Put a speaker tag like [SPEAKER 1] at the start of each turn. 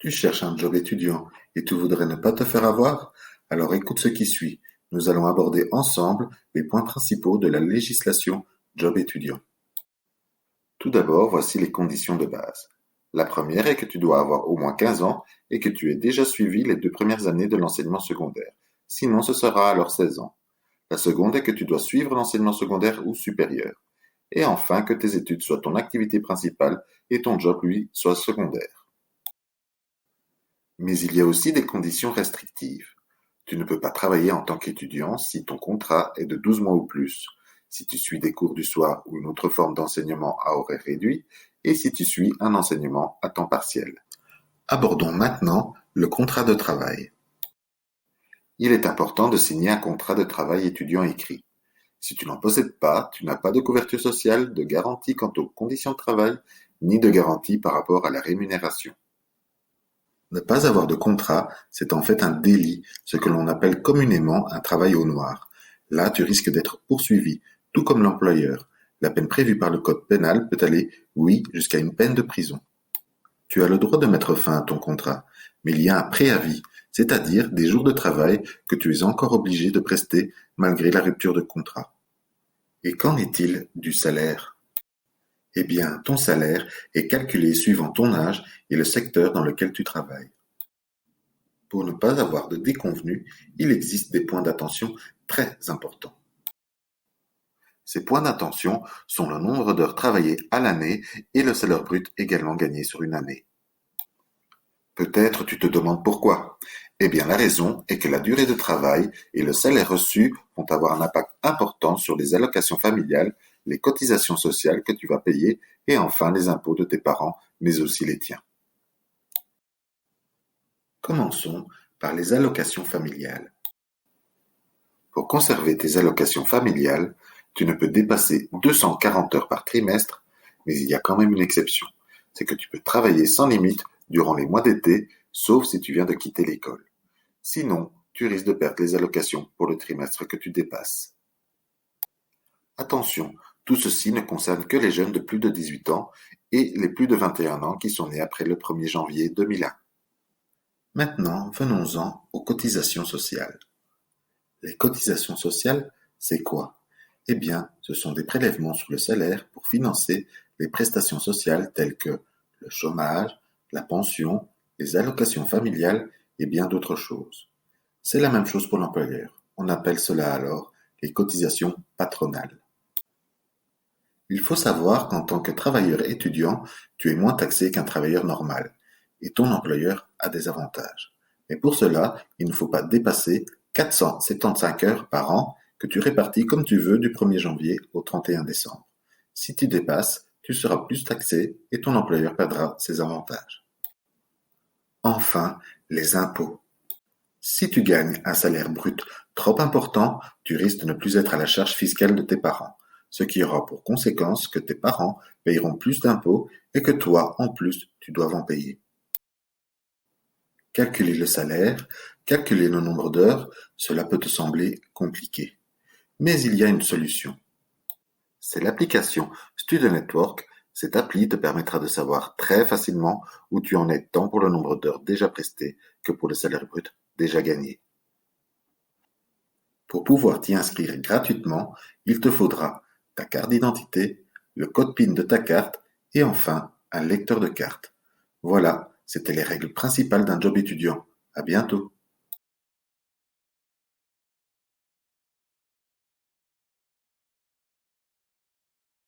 [SPEAKER 1] Tu cherches un job étudiant et tu voudrais ne pas te faire avoir? Alors écoute ce qui suit. Nous allons aborder ensemble les points principaux de la législation job étudiant. Tout d'abord, voici les conditions de base. La première est que tu dois avoir au moins 15 ans et que tu aies déjà suivi les 2 premières années de l'enseignement secondaire. Sinon, ce sera alors 16 ans. La seconde est que tu dois suivre l'enseignement secondaire ou supérieur. Et enfin, que tes études soient ton activité principale et ton job, lui, soit secondaire. Mais il y a aussi des conditions restrictives. Tu ne peux pas travailler en tant qu'étudiant si ton contrat est de 12 mois ou plus, si tu suis des cours du soir ou une autre forme d'enseignement à horaire réduit, et si tu suis un enseignement à temps partiel. Abordons maintenant le contrat de travail. Il est important de signer un contrat de travail étudiant écrit. Si tu n'en possèdes pas, tu n'as pas de couverture sociale, de garantie quant aux conditions de travail, ni de garantie par rapport à la rémunération. Ne pas avoir de contrat, c'est en fait un délit, ce que l'on appelle communément un travail au noir. Là, tu risques d'être poursuivi, tout comme l'employeur. La peine prévue par le code pénal peut aller, oui, jusqu'à une peine de prison. Tu as le droit de mettre fin à ton contrat, mais il y a un préavis, c'est-à-dire des jours de travail que tu es encore obligé de prester malgré la rupture de contrat. Et qu'en est-il du salaire? Eh bien, ton salaire est calculé suivant ton âge et le secteur dans lequel tu travailles. Pour ne pas avoir de déconvenus, il existe des points d'attention très importants. Ces points d'attention sont le nombre d'heures travaillées à l'année et le salaire brut également gagné sur une année. Peut-être tu te demandes pourquoi. Eh bien, la raison est que la durée de travail et le salaire reçu vont avoir un impact important sur les allocations familiales, les cotisations sociales que tu vas payer et enfin les impôts de tes parents, mais aussi les tiens. Commençons par les allocations familiales. Pour conserver tes allocations familiales, tu ne peux dépasser 240 heures par trimestre, mais il y a quand même une exception. C'est que tu peux travailler sans limite durant les mois d'été, sauf si tu viens de quitter l'école. Sinon, tu risques de perdre les allocations pour le trimestre que tu dépasses. Attention, tout ceci ne concerne que les jeunes de plus de 18 ans et les plus de 21 ans qui sont nés après le 1er janvier 2001. Maintenant, venons-en aux cotisations sociales. Les cotisations sociales, c'est quoi? Eh bien, ce sont des prélèvements sur le salaire pour financer les prestations sociales telles que le chômage, la pension, les allocations familiales et bien d'autres choses. C'est la même chose pour l'employeur. On appelle cela alors les cotisations patronales. Il faut savoir qu'en tant que travailleur étudiant, tu es moins taxé qu'un travailleur normal et ton employeur a des avantages. Mais pour cela, il ne faut pas dépasser 475 heures par an que tu répartis comme tu veux du 1er janvier au 31 décembre. Si tu dépasses, tu seras plus taxé et ton employeur perdra ses avantages. Enfin, les impôts. Si tu gagnes un salaire brut trop important, tu risques de ne plus être à la charge fiscale de tes parents, ce qui aura pour conséquence que tes parents payeront plus d'impôts et que toi, en plus, tu dois en payer. Calculer le salaire, calculer le nombre d'heures, cela peut te sembler compliqué. Mais il y a une solution. C'est l'application Student Network. Cette appli te permettra de savoir très facilement où tu en es tant pour le nombre d'heures déjà prestées que pour le salaire brut déjà gagné. Pour pouvoir t'y inscrire gratuitement, il te faudra ta carte d'identité, le code PIN de ta carte et enfin un lecteur de carte. Voilà, c'était les règles principales d'un job étudiant. À bientôt.